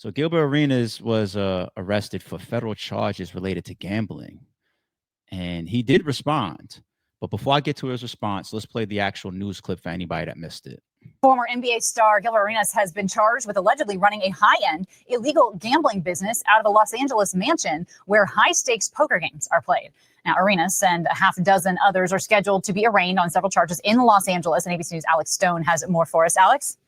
So Gilbert Arenas was arrested for federal charges related to gambling, and he did respond. But before I get to his response, let's play the actual news clip for anybody that missed it. Former NBA star Gilbert Arenas has been charged with allegedly running a high-end illegal gambling business out of a Los Angeles mansion where high-stakes poker games are played. Now, Arenas and a half dozen others are scheduled to be arraigned on several charges in Los Angeles. And ABC News' Alex Stone has more for us. Alex?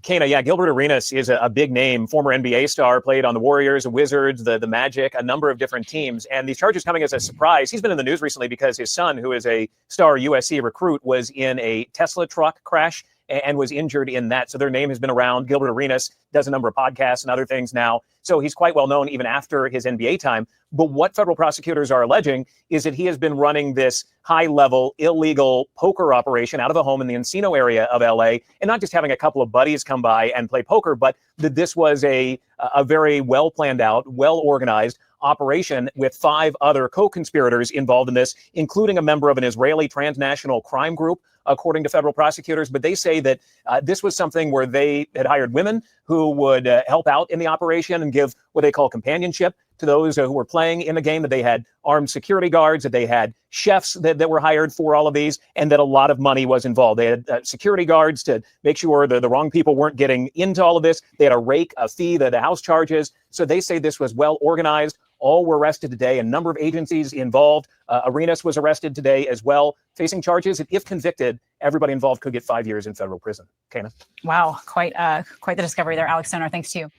Kana, yeah, Gilbert Arenas is a big name, former NBA star, played on the Warriors, the Wizards, the Magic, a number of different teams. And these charges coming as a surprise. He's been in the news recently because his son, who is a star USC recruit, was in a Tesla truck crash and was injured in that. So their name has been around. Gilbert Arenas does a number of podcasts and other things now. So he's quite well known even after his NBA time. But what federal prosecutors are alleging is that he has been running this high-level illegal poker operation out of a home in the Encino area of LA, and not just having a couple of buddies come by and play poker, but that this was a very well planned out, well organized operation with 5 other co-conspirators involved in this, including a member of an Israeli transnational crime group, according to federal prosecutors. But they say that this was something where they had hired women who would help out in the operation and give what they call companionship to those who were playing in the game, that they had armed security guards, that they had chefs that were hired for all of these, and that a lot of money was involved. They had security guards to make sure the wrong people weren't getting into all of this. They had a rake, a fee, the house charges. So they say this was well organized. All were arrested today. A number of agencies involved. Arenas was arrested today as well, facing charges. And if convicted, everybody involved could get 5 years in federal prison. Kana? Wow, quite the discovery there, Alex Stoner. Thanks to you.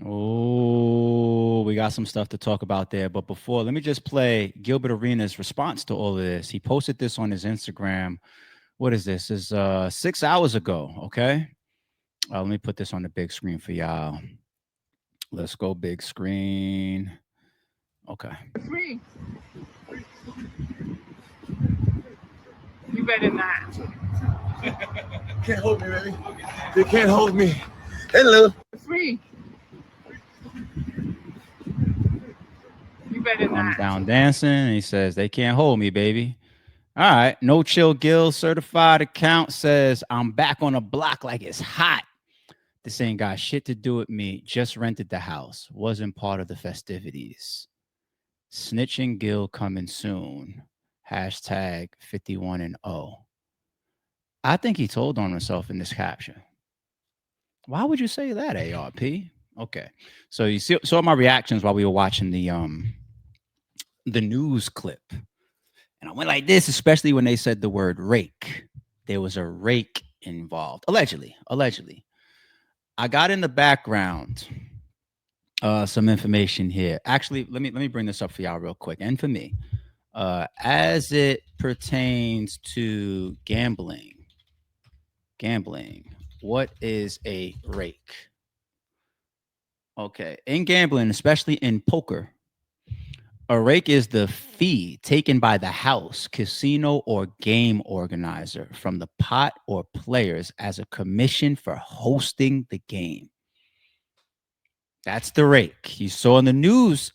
Oh, we got some stuff to talk about there. But before, let me just play Gilbert Arenas' response to all of this. He posted this on his Instagram. What is this? Is 6 hours ago. Okay. Let me put this on the big screen for y'all. Let's go big screen. Okay. Free. You better not. Can't hold me, baby. They can't hold me. Hello. Free. You better I'm not. down dancing. And he says, they can't hold me, baby. All right. No Chill Gil certified account says, I'm back on the block like it's hot. This ain't got shit to do with me. Just rented the house. Wasn't part of the festivities. Snitching Gil coming soon. Hashtag 51 and 0. I think he told on himself in this caption. Why would you say that, ARP? Okay. So you saw my reactions while we were watching the news clip. And I went like this, especially when they said the word rake. There was a rake involved. Allegedly. I got in the background some information here. Actually, let me bring this up for y'all real quick. And for me, as it pertains to gambling, what is a rake? Okay, in gambling, especially in poker, a rake is the fee taken by the house, casino, or game organizer from the pot or players as a commission for hosting the game. That's the rake. You saw in the news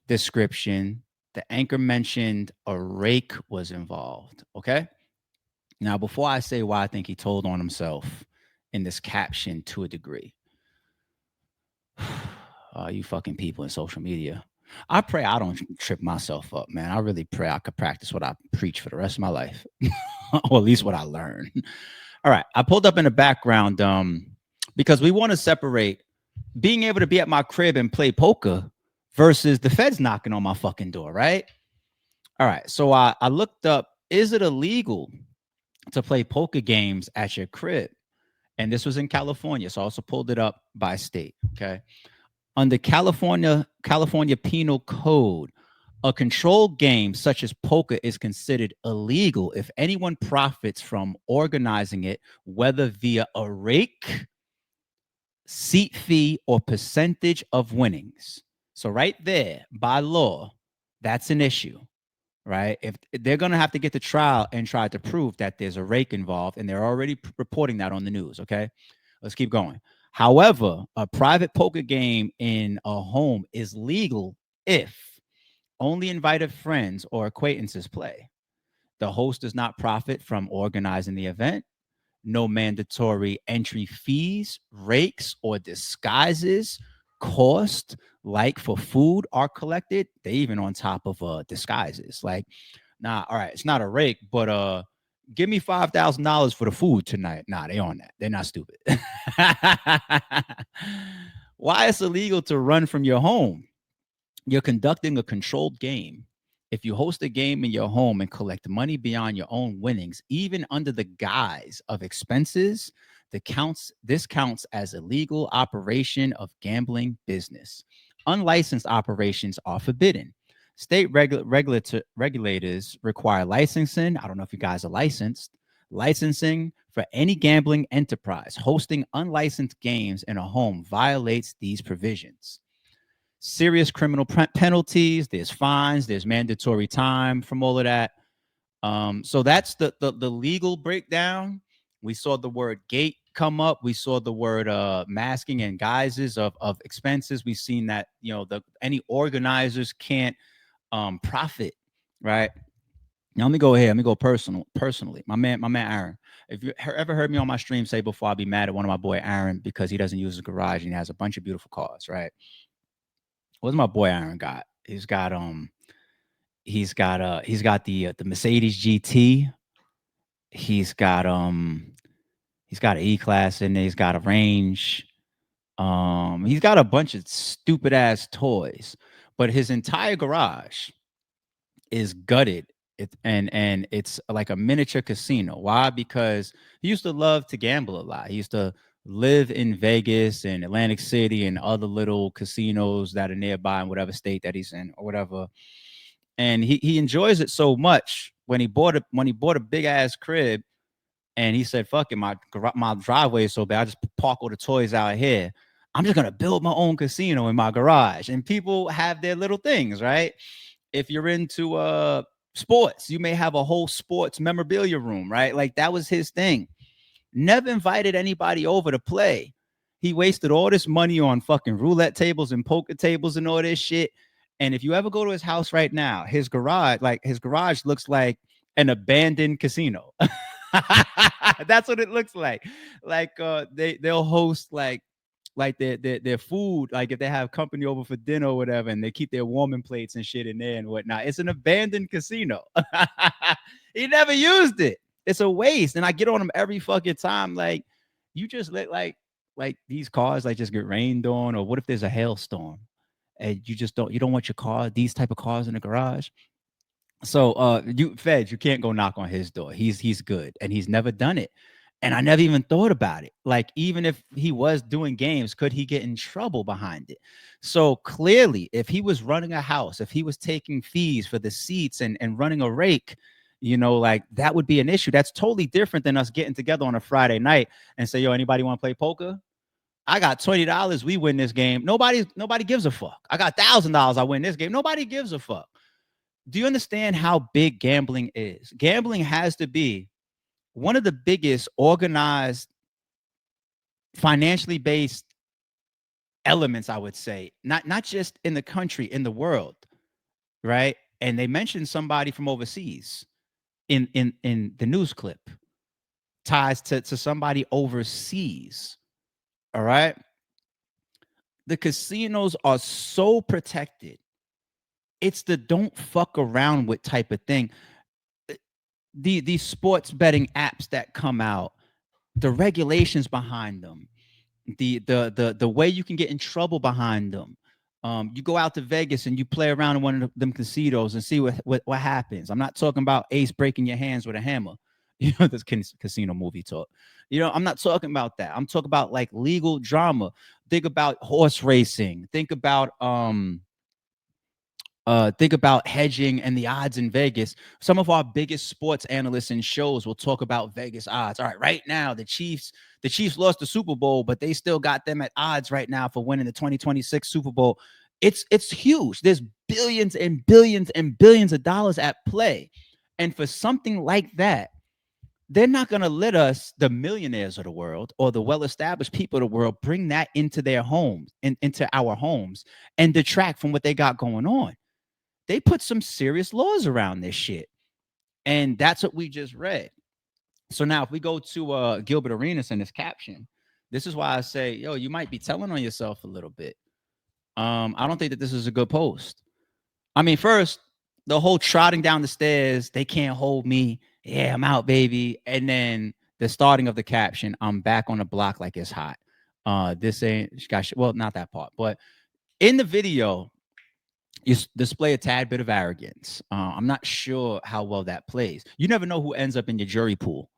description, the anchor mentioned a rake was involved. Okay. Now, before I say why I think he told on himself in this caption to a degree, you fucking people in social media, I pray I don't trip myself up, man. I really pray I could practice what I preach for the rest of my life, or at least what I learn. All right. I pulled up in the background because we want to separate being able to be at my crib and play poker versus the feds knocking on my fucking door, right? All right. So I looked up, is it illegal to play poker games at your crib? And this was in California. So I also pulled it up by state. Okay. Under California Penal Code, a controlled game such as poker is considered illegal if anyone profits from organizing it, whether via a rake, seat fee, or percentage of winnings. So right there, by law, that's an issue, right? If they're going to have to get to trial and try to prove that there's a rake involved, and they're already reporting that on the news, okay? Let's keep going. However, a private poker game in a home is legal if only invited friends or acquaintances play. The host does not profit from organizing the event. no mandatory entry fees, rakes, or disguises. Cost, like for food, are collected. They even on top of disguises. Like, nah, all right, it's not a rake, but give me $5,000 for the food tonight. Nah, they on that. They're not stupid. Why it's illegal to run from your home? You're conducting a controlled game. If you host a game in your home and collect money beyond your own winnings, even under the guise of expenses, this counts as illegal operation of gambling business. Unlicensed operations are forbidden. State regulators require licensing. I don't know if you guys are licensed. Licensing for any gambling enterprise. Hosting unlicensed games in a home violates these provisions. Serious criminal penalties, there's fines, there's mandatory time from all of that. So that's the legal breakdown. We saw the word gate come up. We saw the word masking and guises of expenses. We've seen that, you know, any organizers can't profit, right? Now let me go ahead. Let me go personally. My man Aaron. If you ever heard me on my stream say before, I'll be mad at one of my boy Aaron because he doesn't use a garage and he has a bunch of beautiful cars, right? What's my boy Aaron got? He's got the Mercedes GT. He's got an E-Class in there. He's got a Range. He's got a bunch of stupid ass toys, but his entire garage is gutted. And it's like a miniature casino. Why? Because he used to love to gamble a lot. He used to live in Vegas and Atlantic City and other little casinos that are nearby in whatever state that he's in or whatever. And he enjoys it so much when he bought a big ass crib and he said, fuck it, my driveway is so bad, I just park all the toys out here. I'm just gonna build my own casino in my garage. And people have their little things, right? If you're into sports, you may have a whole sports memorabilia room, right? Like that was his thing. Never invited anybody over to play. He wasted all this money on fucking roulette tables and poker tables and all this shit. And if you ever go to his house right now, his garage looks like an abandoned casino. That's what it looks like. Like they'll host like their food, like if they have company over for dinner or whatever, and they keep their warming plates and shit in there and whatnot. It's an abandoned casino. He never used it. It's a waste. And I get on him every fucking time. Like, you just let like these cars like just get rained on, or what if there's a hailstorm and you don't want your car, these type of cars in the garage. So you can't go knock on his door. He's good and he's never done it. And I never even thought about it. Like, even if he was doing games, could he get in trouble behind it? So clearly, if he was running a house, if he was taking fees for the seats and running a rake, you know, like that would be an issue. That's totally different than us getting together on a Friday night and say, yo, anybody want to play poker? I got $20. We win this game. Nobody gives a fuck. I got $1,000. I win this game. Nobody gives a fuck. Do you understand how big gambling is? Gambling has to be one of the biggest organized, financially based elements, I would say, not just in the country, in the world, right? And they mentioned somebody from overseas in the news clip, ties to somebody overseas. All right. The casinos are so protected. It's the don't fuck around with type of thing. These sports betting apps that come out, the regulations behind them, the way you can get in trouble behind them. You go out to Vegas and you play around in one of them casinos and see what happens. I'm not talking about Ace breaking your hands with a hammer. You know, this casino movie talk. You know, I'm not talking about that. I'm talking about like legal drama. Think about horse racing. Think about hedging and the odds in Vegas. Some of our biggest sports analysts and shows will talk about Vegas odds. All right now, the Chiefs lost the Super Bowl, but they still got them at odds right now for winning the 2026 Super Bowl. It's huge. There's billions and billions and billions of dollars at play. And for something like that, they're not going to let us, the millionaires of the world or the well-established people of the world, bring that into their homes and into our homes and detract from what they got going on. They put some serious laws around this shit. And that's what we just read. So now if we go to Gilbert Arenas in his caption, this is why I say, yo, you might be telling on yourself a little bit. I don't think that this is a good post. I mean, first, the whole trotting down the stairs, they can't hold me. Yeah, I'm out, baby. And then the starting of the caption, I'm back on the block like it's hot. This ain't got well, not that part, but in the video, you display a tad bit of arrogance. I'm not sure how well that plays. You never know who ends up in your jury pool.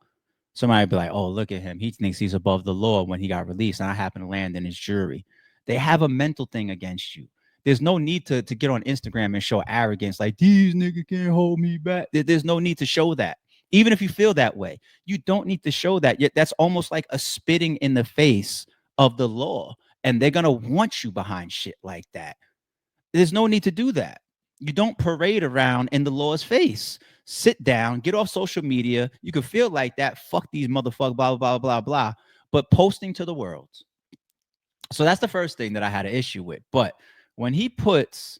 Somebody be like, oh, look at him. He thinks he's above the law when he got released, and I happen to land in his jury. They have a mental thing against you. There's no need to get on Instagram and show arrogance like these niggas can't hold me back. There's no need to show that. Even if you feel that way, you don't need to show that. Yet that's almost like a spitting in the face of the law. And they're gonna want you behind shit like that. There's no need to do that. You don't parade around in the law's face. Sit down, get off social media. You can feel like that. Fuck these motherfuckers, blah, blah, blah, blah. But posting to the world. So that's the first thing that I had an issue with. But when he puts,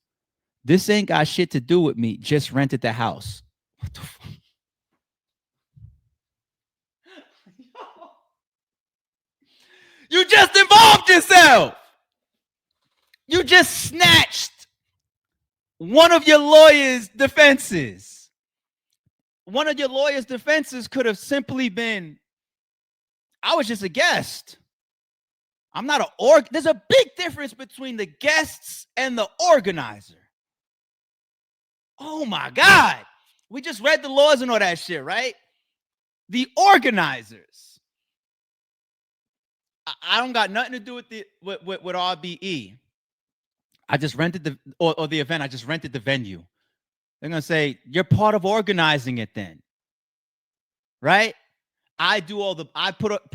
this ain't got shit to do with me, just rented the house. What the fuck? You just involved yourself. You just snatched one of your lawyer's defenses. One of your lawyer's defenses could have simply been, I was just a guest. I'm not an there's a big difference between the guests and the organizer. Oh my God. We just read the laws and all that shit, right? The organizers. I don't got nothing to do with with RBE. I just rented the event. I just rented the venue. They're gonna say you're part of organizing it, then, right? I put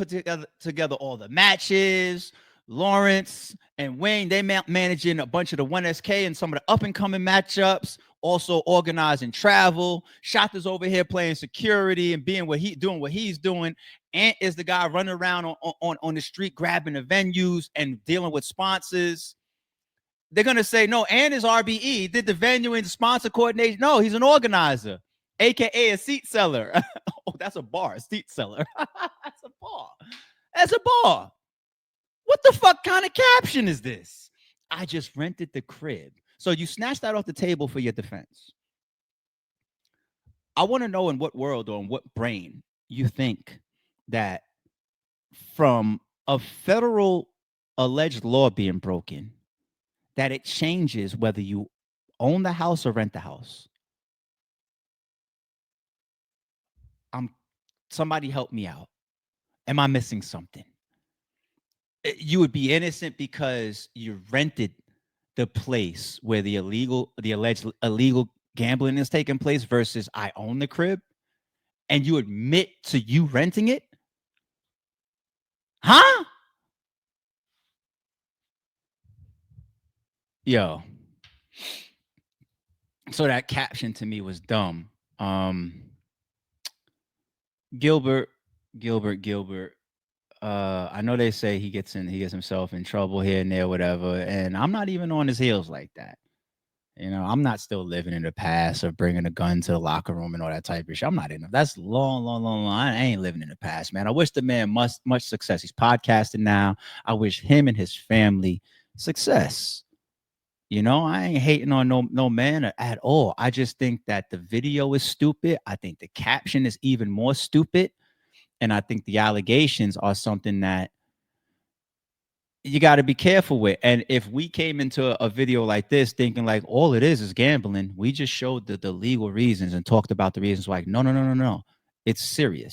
together all the matches. Lawrence and Wayne, they managing a bunch of the 1SK and some of the up and coming matchups. Also organizing travel. Shot over here playing security and doing what he's doing. Ant is the guy running around on the street grabbing the venues and dealing with sponsors. They're gonna say, no, Ant is RBE, did the venue and sponsor coordination. No, he's an organizer, aka a seat seller. Oh, that's a bar, a seat seller. That's a bar. That's a bar. What the fuck kind of caption is this? I just rented the crib. So you snatched that off the table for your defense. I want to know in what world or in what brain you think that from a federal alleged law being broken, that it changes whether you own the house or rent the house. Somebody help me out. Am I missing something? You would be innocent because you rented the place where the alleged illegal gambling is taking place versus I own the crib, and you admit to you renting it? Huh? Yo. So that caption to me was dumb. Gilbert. I know they say he gets himself in trouble here and there, whatever. And I'm not even on his heels like that. You know, I'm not still living in the past or bringing a gun to the locker room and all that type of shit. I'm not in it. That's long. I ain't living in the past, man. I wish the man much success. He's podcasting now. I wish him and his family success. You know, I ain't hating on no man at all. I just think that the video is stupid. I think the caption is even more stupid. And I think the allegations are something that you got to be careful with. And if we came into a video like this thinking like all it is gambling, we just showed the legal reasons and talked about the reasons like, no. It's serious.